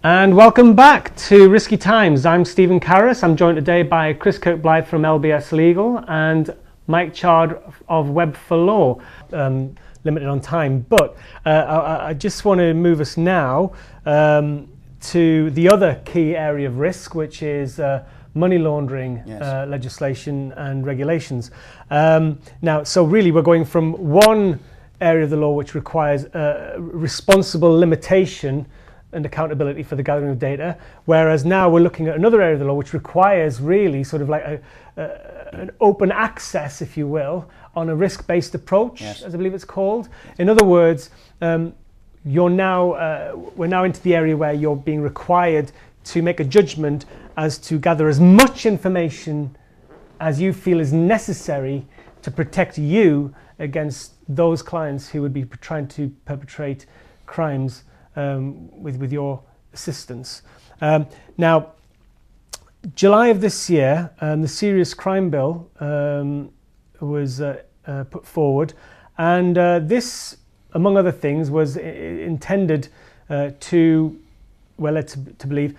And welcome back to Risky Times. I'm Stephen Carras. I'm joined today by Chris Kirkblythe from LBS Legal and Mike Chard of Web for Law. Limited on time, but I just want to move us now to the other key area of risk, which is money laundering legislation and regulations. Now, so really we're going from one area of the law which requires responsible limitation and accountability for the gathering of data, whereas now we're looking at another area of the law which requires really sort of like an open access, if you will, on a risk-based approach, as I believe it's called. In other words, we're now into the area where you're being required to make a judgment as to gather as much information as you feel is necessary to protect you against those clients who would be trying to perpetrate crimes with your assistance. Now, July of this year, the Serious Crime Bill was put forward, and this, among other things, was intended to, well, led to believe,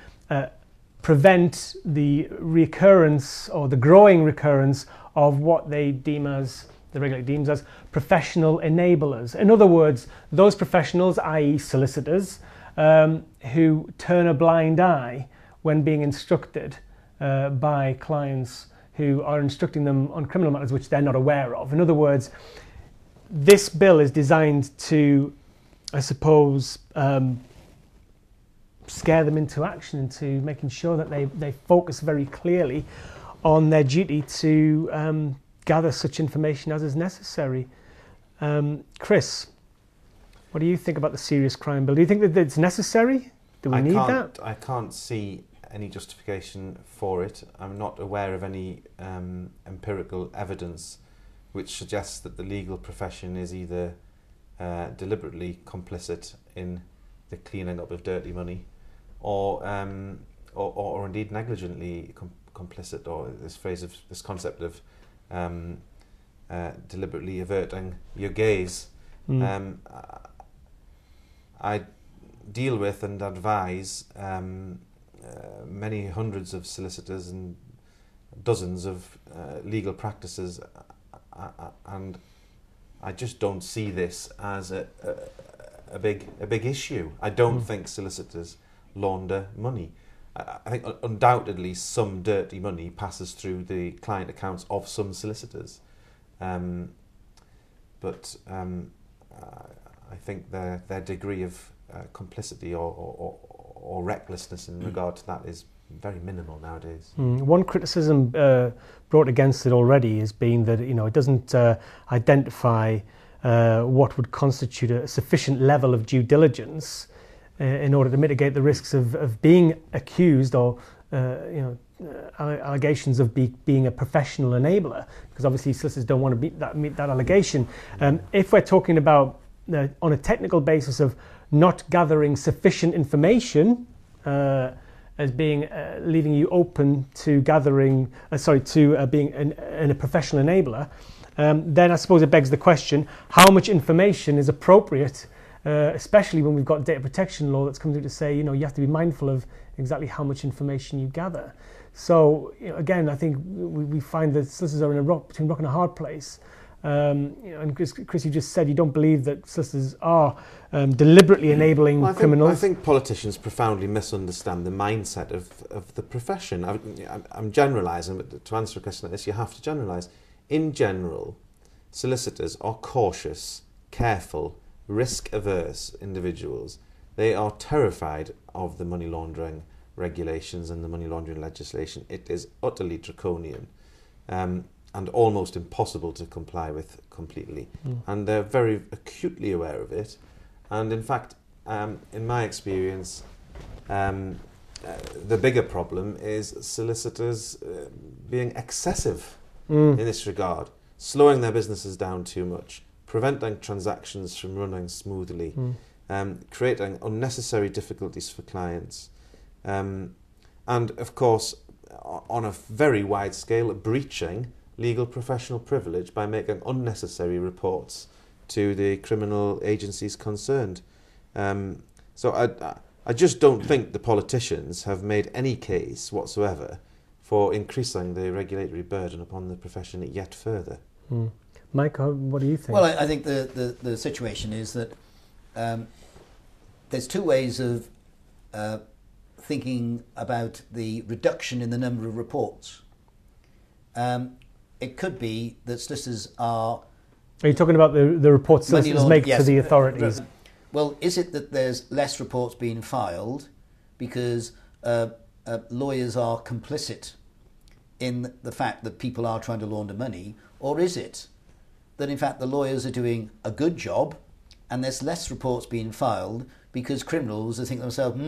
prevent the recurrence or the growing recurrence of what they deem as, the regulator deems as, professional enablers. In other words, those professionals, i.e. solicitors, who turn a blind eye when being instructed by clients who are instructing them on criminal matters which they're not aware of. In other words, this bill is designed to, I suppose, scare them into action, into making sure that they focus very clearly on their duty to gather such information as is necessary. Chris, what do you think about the Serious Crime Bill? Do you think that it's necessary? Do we need that? I can't see any justification for it. I'm not aware of any empirical evidence which suggests that the legal profession is either deliberately complicit in the cleaning up of dirty money, or indeed negligently complicit, or this concept of deliberately averting your gaze. I deal with and advise many hundreds of solicitors and dozens of legal practices, and I just don't see this as a big issue. I don't think solicitors launder money. I think undoubtedly some dirty money passes through the client accounts of some solicitors, but I think their degree of complicity or recklessness in regard to that is very minimal nowadays. One criticism brought against it already has been that it doesn't identify what would constitute a sufficient level of due diligence in order to mitigate the risks of being accused or allegations of being a professional enabler, because obviously solicitors don't want to meet that allegation. If we're talking about on a technical basis of not gathering sufficient information as being leaving you open to gathering, being a professional enabler, then I suppose it begs the question: how much information is appropriate? Especially when we've got data protection law that's come through to say, you have to be mindful of exactly how much information you gather. So, again, I think we find that solicitors are between rock and a hard place. And Chris, you just said you don't believe that solicitors are deliberately enabling criminals. I think politicians profoundly misunderstand the mindset of the profession. I'm generalising, but to answer a question like this, you have to generalise. In general, solicitors are cautious, careful, risk-averse individuals. They are terrified of the money laundering regulations and the money laundering legislation. It is utterly draconian and almost impossible to comply with completely. And they're very acutely aware of it. And in fact, in my experience, the bigger problem is solicitors being excessive in this regard, slowing their businesses down too much, preventing transactions from running smoothly, creating unnecessary difficulties for clients, and of course, on a very wide scale, breaching legal professional privilege by making unnecessary reports to the criminal agencies concerned. So I just don't think the politicians have made any case whatsoever for increasing the regulatory burden upon the profession yet further. Mike, what do you think? Well, I think the situation is that there's two ways of thinking about the reduction in the number of reports. It could be that solicitors are... Are you talking about the reports solicitors make to the authorities? Well, is it that there's less reports being filed because lawyers are complicit in the fact that people are trying to launder money, or is it that in fact the lawyers are doing a good job and there's less reports being filed because criminals are thinking to themselves,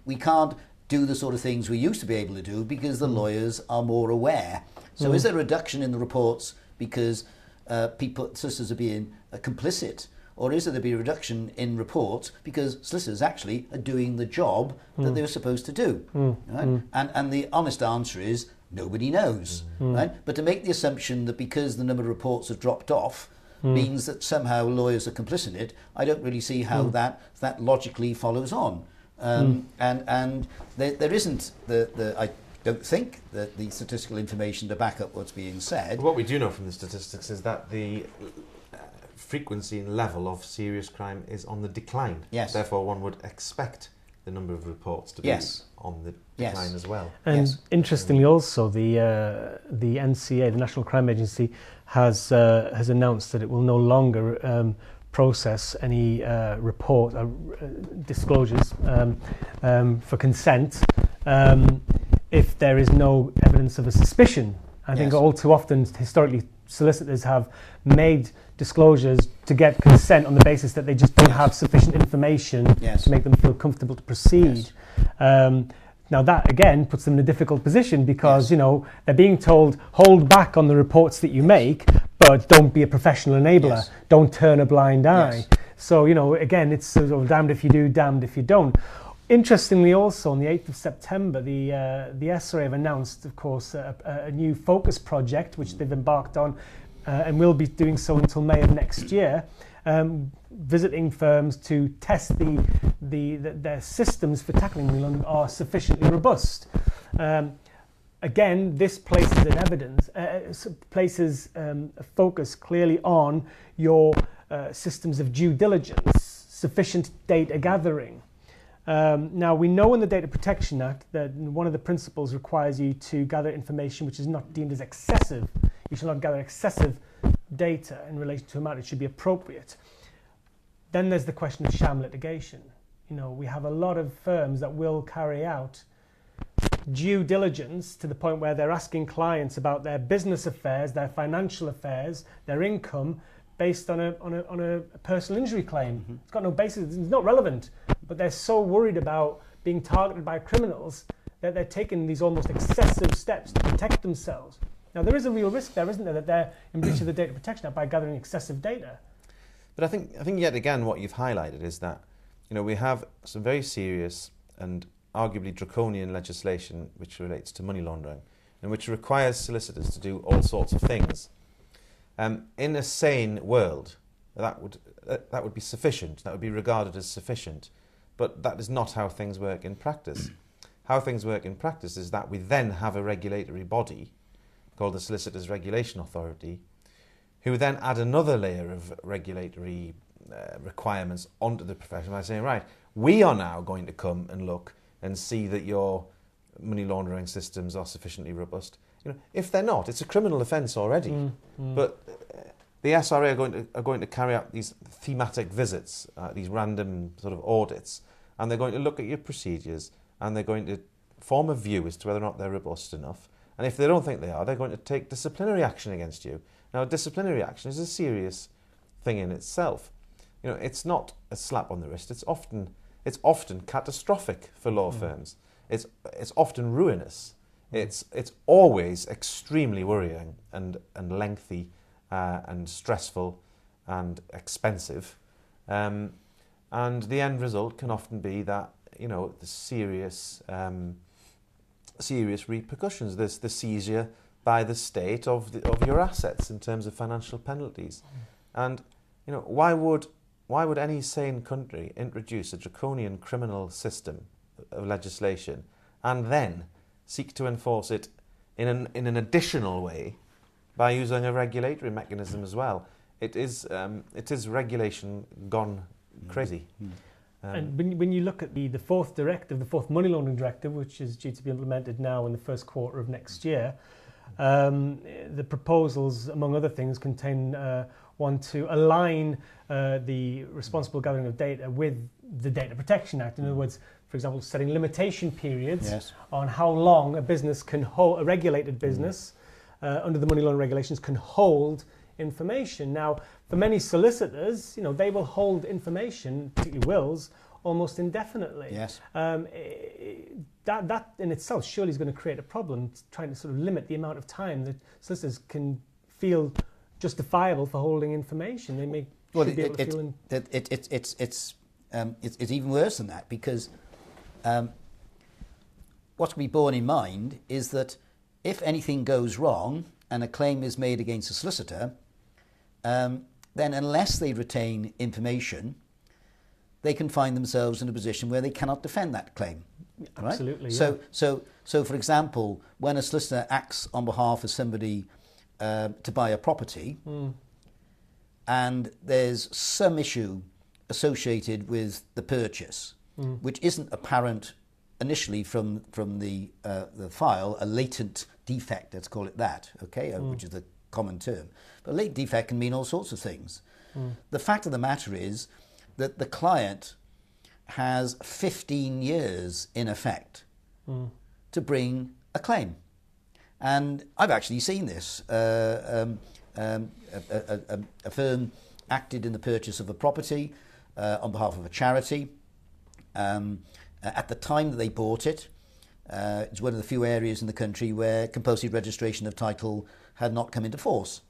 we can't do the sort of things we used to be able to do because the lawyers are more aware. So is there a reduction in the reports because solicitors are being complicit, or is there to be a reduction in reports because solicitors actually are doing the job that they were supposed to do? Right? And the honest answer is nobody knows. Right? But to make the assumption that because the number of reports have dropped off means that somehow lawyers are complicit in it, I don't really see how that logically follows on. And there isn't I don't think that the statistical information to back up what's being said. What we do know from the statistics is that the frequency and level of serious crime is on the decline. Yes. Therefore, one would expect the number of reports to be on the decline as well. And interestingly, also the NCA, the National Crime Agency, has announced that it will no longer process any disclosures for consent if there is no evidence of a suspicion. I think all too often, historically, solicitors have made disclosures to get consent on the basis that they just don't have sufficient information to make them feel comfortable to proceed. Now that again puts them in a difficult position because they're being told hold back on the reports that you make, but don't be a professional enabler. Don't turn a blind eye. So again, it's sort of damned if you do, damned if you don't. Interestingly, also on the 8th of September, the SRA have announced, of course, a new focus project which they've embarked on, and will be doing so until May of next year, visiting firms to test their systems for tackling money laundering are sufficiently robust. Again, this places an evidence, places a focus clearly on your systems of due diligence, sufficient data gathering. Now, we know in the Data Protection Act that one of the principles requires you to gather information which is not deemed as excessive. You shall not gather excessive data in relation to a matter. It should be appropriate. Then there's the question of sham litigation. We have a lot of firms that will carry out due diligence to the point where they're asking clients about their business affairs, their financial affairs, their income, based on a personal injury claim. It's got no basis, it's not relevant, but they're so worried about being targeted by criminals that they're taking these almost excessive steps to protect themselves. Now, there is a real risk there, isn't there, that they're in breach of the Data Protection Act by gathering excessive data. But I think yet again what you've highlighted is that we have some very serious and arguably draconian legislation which relates to money laundering and which requires solicitors to do all sorts of things. In a sane world, that would be sufficient. That would be regarded as sufficient. But that is not how things work in practice. How things work in practice is that we then have a regulatory body called the Solicitors Regulation Authority, who then add another layer of regulatory requirements onto the profession by saying, right, we are now going to come and look and see that your money laundering systems are sufficiently robust. If they're not, it's a criminal offence already. But the SRA are going to carry out these thematic visits, these random sort of audits, and they're going to look at your procedures, and they're going to form a view as to whether or not they're robust enough. And if they don't think they are, they're going to take disciplinary action against you. Now, disciplinary action is a serious thing in itself. It's not a slap on the wrist. It's often catastrophic for law firms. It's often ruinous. It's always extremely worrying and lengthy and stressful and expensive. And the end result can often be that, the serious repercussions. There's the seizure by the state of your assets in terms of financial penalties. And, why would why would any sane country introduce a draconian criminal system of legislation and then seek to enforce it in an additional way by using a regulatory mechanism as well? It is regulation gone crazy. And when you look at the fourth directive, the fourth money laundering directive, which is due to be implemented now in the first quarter of next year, the proposals, among other things, contain one to align the responsible gathering of data with the Data Protection Act. In other words, for example, setting limitation periods on how long a business can hold, a regulated business under the money laundering regulations can hold information. Now, for many solicitors, they will hold information, particularly wills, almost indefinitely. Yes. That in itself surely is going to create a problem, trying to sort of limit the amount of time that solicitors can feel justifiable for holding information. They may be able to feel it's even worse than that, because what's to be borne in mind is that if anything goes wrong and a claim is made against a solicitor, then unless they retain information, they can find themselves in a position where they cannot defend that claim. Absolutely. Right? So, for example, when a solicitor acts on behalf of somebody to buy a property, and there's some issue associated with the purchase, which isn't apparent initially from the file, a latent defect, let's call it that, okay, which is the common term. But latent defect can mean all sorts of things. The fact of the matter is that the client has 15 years, in effect, to bring a claim. And I've actually seen this. A firm acted in the purchase of a property on behalf of a charity. At the time that they bought it, it's one of the few areas in the country where compulsory registration of title had not come into force.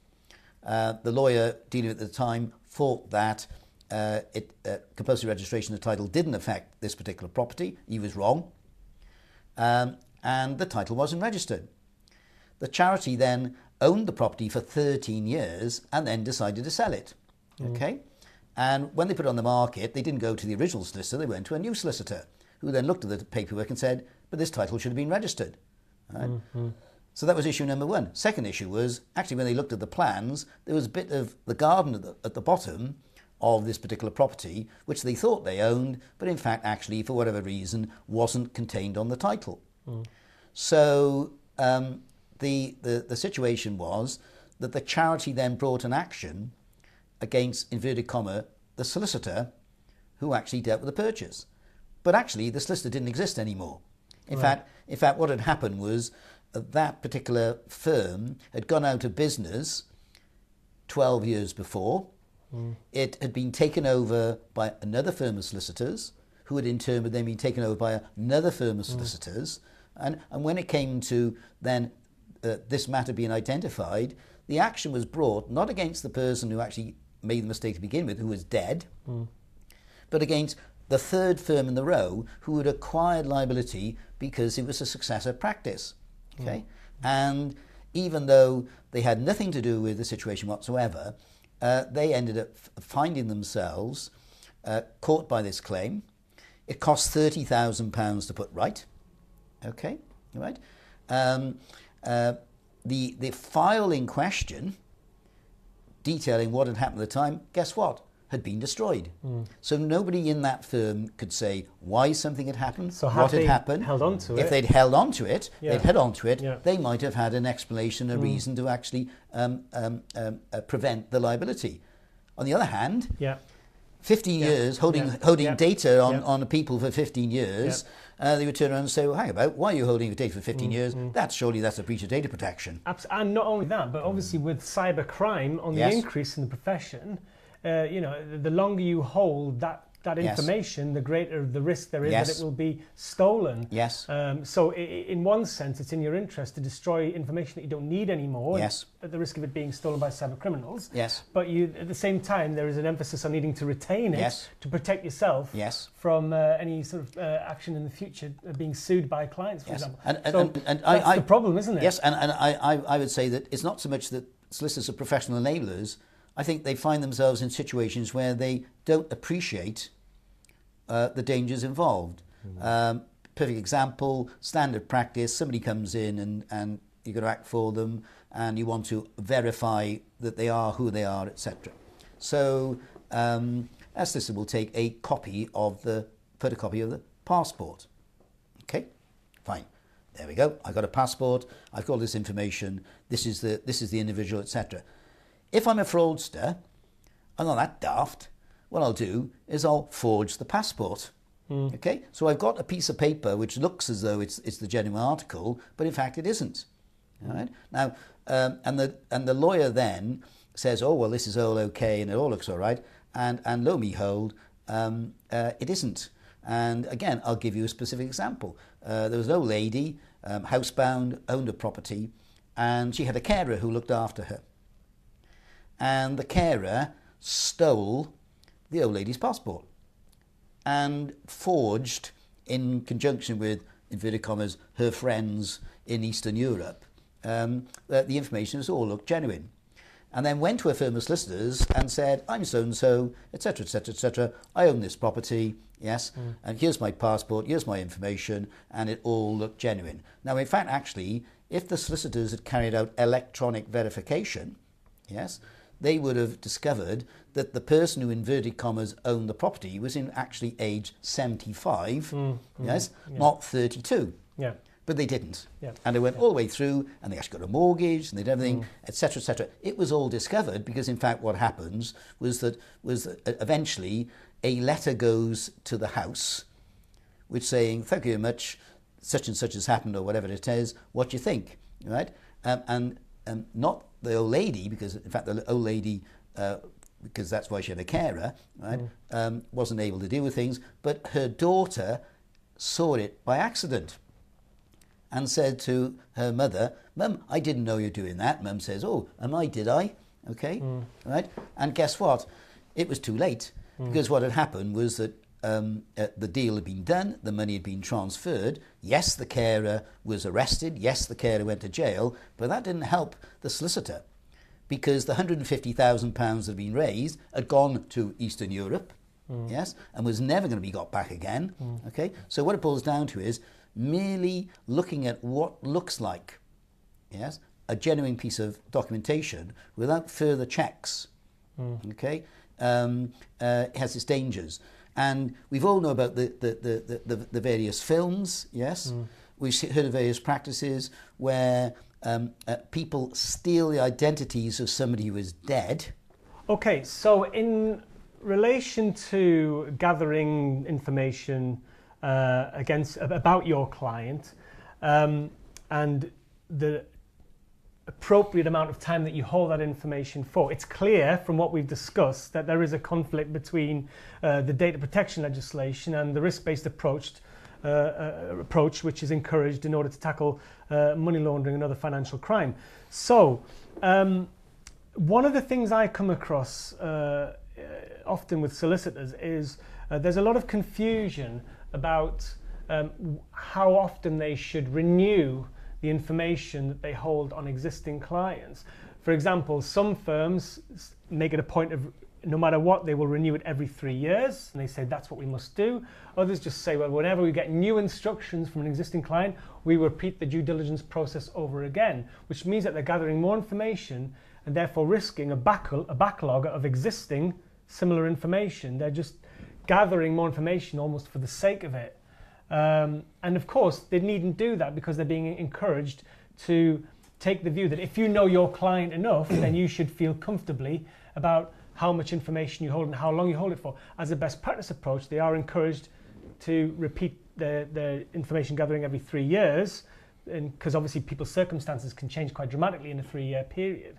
The lawyer dealing with it at the time thought that compulsory registration of title didn't affect this particular property. He was wrong. And the title wasn't registered. The charity then owned the property for 13 years and then decided to sell it. Okay? And when they put it on the market, they didn't go to the original solicitor, they went to a new solicitor, who then looked at the paperwork and said, but this title should have been registered. Right? So that was issue number one. Second issue was, actually when they looked at the plans, there was a bit of the garden at the bottom of this particular property, which they thought they owned, but in fact actually, for whatever reason, wasn't contained on the title. So the situation was that the charity then brought an action against, inverted comma, the solicitor who actually dealt with the purchase. But actually, the solicitor didn't exist anymore. In fact, what had happened was that particular firm had gone out of business 12 years before. It had been taken over by another firm of solicitors, who had in turn then been taken over by another firm of solicitors. And when it came to then this matter being identified, the action was brought not against the person who actually made the mistake to begin with, who was dead, but against the third firm in the row who had acquired liability because it was a successor practice. Okay? And even though they had nothing to do with the situation whatsoever, they ended up finding themselves caught by this claim. It cost £30,000 to put right. Okay? Right? The file in question, detailing what had happened at the time, guess what? Had been destroyed. So nobody in that firm could say why something had happened, what had happened. Held on to if it. they'd held on to it, Yeah. they might have had an explanation, a reason to actually prevent the liability. On the other hand, 15 years holding data on people for 15 years, they would turn around and say, well, hang about, why are you holding data for 15 years? That's a breach of data protection. And not only that, but obviously with cybercrime on the increase in the profession, the longer you hold that information, the greater the risk there is that it will be stolen. Yes. So in one sense, it's in your interest to destroy information that you don't need anymore, at the risk of it being stolen by cyber criminals. Yes. But at the same time, there is an emphasis on needing to retain it to protect yourself from any sort of action in the future, being sued by clients, for example. And that's the problem, isn't it? Yes, and I would say that it's not so much that solicitors are professional enablers. I think they find themselves in situations where they don't appreciate the dangers involved. Perfect example, standard practice, somebody comes in and you've got to act for them and you want to verify that they are who they are, etc. So our solicitor will take a photocopy of the passport. Okay, fine. There we go. I've got a passport. I've got all this information. This is the individual, etc. If I'm a fraudster, I'm not that daft. What I'll do is I'll forge the passport. Okay, so I've got a piece of paper which looks as though it's the genuine article, but in fact it isn't. All right. Now, and the lawyer then says, "Oh well, this is all okay, and it all looks all right," and lo and behold, it isn't. And again, I'll give you a specific example. There was an old lady, housebound, owned a property, and she had a carer who looked after her. And the carer stole the old lady's passport and forged, in conjunction with, inverted commas, her friends in Eastern Europe, that the information all looked genuine. And then went to a firm of solicitors and said, "I'm so-and-so, etc., etc., etc. I own this property, yes, and here's my passport, here's my information," and it all looked genuine. Now, in fact, actually, if the solicitors had carried out electronic verification, yes, they would have discovered that the person who, inverted commas, owned the property was in actually age 75, yes, not 32. Yeah. But they didn't. Yeah. And they went all the way through, and they actually got a mortgage, and they did everything, etc., etc. It was all discovered because, in fact, what happens was that eventually a letter goes to the house which saying, "Thank you very much, such and such has happened," or whatever it is, "what do you think?" Right? And not the old lady, because, in fact, the old lady, because that's why she had a carer, right, wasn't able to deal with things, but her daughter saw it by accident and said to her mother, "Mum, I didn't know you're doing that." Mum says, "Oh, am I, did I?" Okay, right? And guess what? It was too late, because what had happened was that the deal had been done, the money had been transferred. Yes, the carer was arrested. Yes, the carer went to jail, but that didn't help the solicitor, because the £150,000 that had been raised had gone to Eastern Europe, yes, and was never going to be got back again. Okay, so what it boils down to is merely looking at what looks like, yes, a genuine piece of documentation without further checks, okay, has its dangers. And we've all know about the various films, yes. We've heard of various practices where people steal the identities of somebody who is dead. Okay, so in relation to gathering information about your client and the appropriate amount of time that you hold that information for, it's clear from what we've discussed that there is a conflict between the data protection legislation and the risk-based approach which is encouraged in order to tackle money laundering and other financial crime. So one of the things I come across often with solicitors is there's a lot of confusion about how often they should renew the information that they hold on existing clients. For example, some firms make it a point of, no matter what, they will renew it every 3 years, and they say that's what we must do. Others just say, well, whenever we get new instructions from an existing client, we repeat the due diligence process over again, which means that they're gathering more information and therefore risking a backlog of existing similar information. They're just gathering more information almost for the sake of it. And of course, they needn't do that because they're being encouraged to take the view that if you know your client enough, then you should feel comfortably about how much information you hold and how long you hold it for. As a best practice approach, they are encouraged to repeat their information gathering every 3 years, because obviously people's circumstances can change quite dramatically in a 3-year period.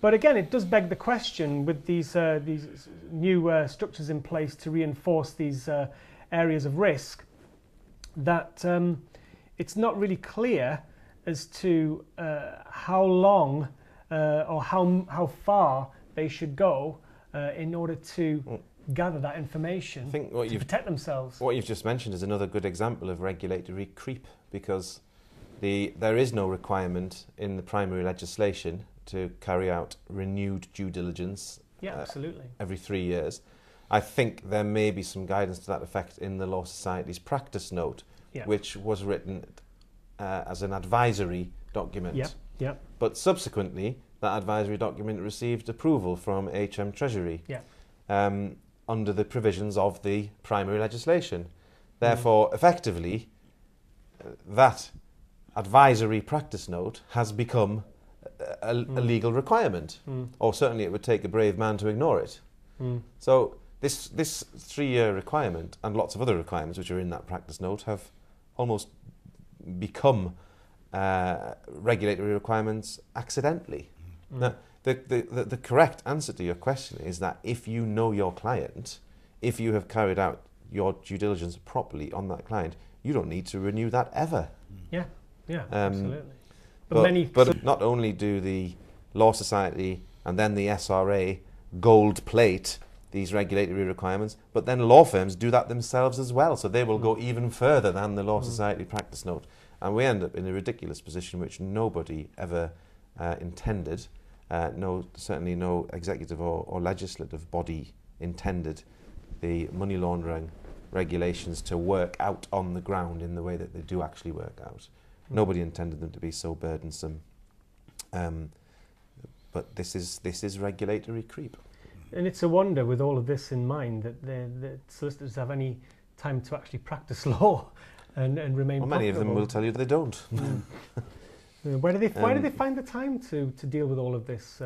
But again, it does beg the question with these new structures in place to reinforce these areas of risk, that it's not really clear as to how long or how far they should go in order to gather that information to protect themselves. What you've just mentioned is another good example of regulatory creep, because there is no requirement in the primary legislation to carry out renewed due diligence Yeah, absolutely. every 3 years. I think there may be some guidance to that effect in the Law Society's practice note, Yeah. which was written as an advisory document. Yeah, yeah, But subsequently, that advisory document received approval from HM Treasury yeah. under the provisions of the primary legislation. Therefore, effectively, that advisory practice note has become a legal requirement, or certainly it would take a brave man to ignore it. So this 3-year requirement and lots of other requirements which are in that practice note have almost become regulatory requirements accidentally. Now, the correct answer to your question is that if you know your client, if you have carried out your due diligence properly on that client, you don't need to renew that ever. Yeah, yeah, absolutely. But But not only do the Law Society and then the SRA gold plate these regulatory requirements, but then law firms do that themselves as well. So they will go even further than the Law Society practice note. And we end up in a ridiculous position which nobody ever intended. Certainly no executive or legislative body intended the money laundering regulations to work out on the ground in the way that they do actually work out. Nobody intended them to be so burdensome. But this is regulatory creep. And it's a wonder, with all of this in mind, that the solicitors have any time to actually practice law and remain Well, many of them profitable. will tell you they don't. Where do they find the time to deal with all of this?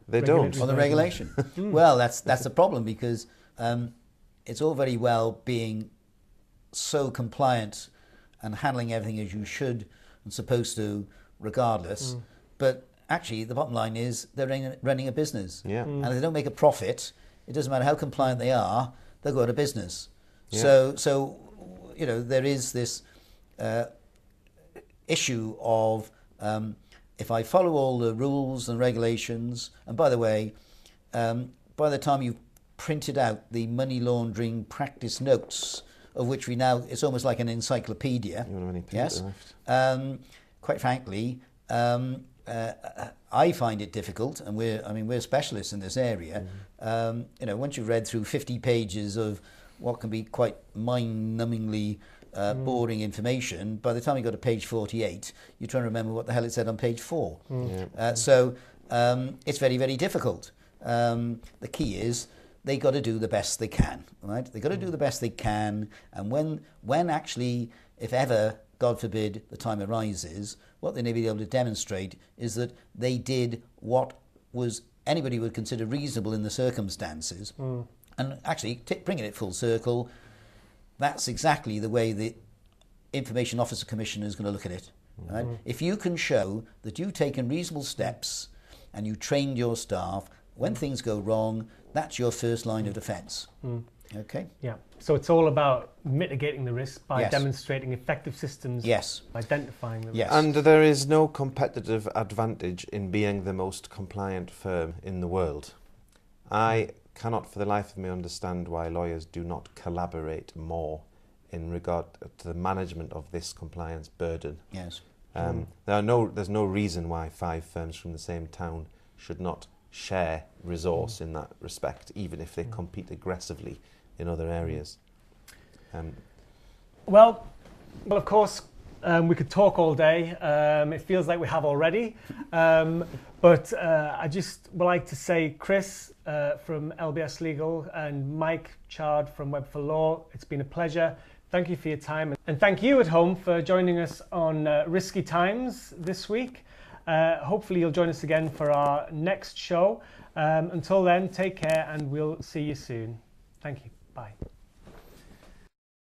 They don't. On the regulation. Well, that's the problem, because it's all very well being so compliant and handling everything as you should and supposed to, regardless. But actually, the bottom line is they're running a business. Yeah. And if they don't make a profit, it doesn't matter how compliant they are, they'll go out of business. Yeah. So there is this issue of if I follow all the rules and regulations, and by the way, by the time you've printed out the money laundering practice notes, of which we now, it's almost like an encyclopedia. You don't have any paper Yes. left. Quite frankly, I find it difficult, and we're specialists in this area. Once you've read through 50 pages of what can be quite mind-numbingly boring information, by the time you got to page 48, you're trying to remember what the hell it said on page 4. So it's very, very difficult. The key is they got to do the best they can, right? They got to do the best they can, and when actually, if ever, God forbid, the time arises, what they need to be able to demonstrate is that they did what was anybody would consider reasonable in the circumstances. And actually, bringing it full circle, that's exactly the way the Information Officer Commissioner is going to look at it. Right? If you can show that you've taken reasonable steps and you trained your staff, when things go wrong, that's your first line of defence. Okay? Yeah. So it's all about mitigating the risk by Yes. demonstrating effective systems. Yes. Identifying the risk. Yes. And there is no competitive advantage in being the most compliant firm in the world. I cannot for the life of me understand why lawyers do not collaborate more in regard to the management of this compliance burden. Yes. There's no reason why 5 firms from the same town should not share resource in that respect, even if they compete aggressively in other areas. Well, of course, we could talk all day. It feels like we have already. But I just would like to say, Chris from LBS Legal and Mike Chard from Web for Law, it's been a pleasure. Thank you for your time. And thank you at home for joining us on Risky Times this week. Hopefully you'll join us again for our next show. Until then, take care and we'll see you soon. Thank you. Bye.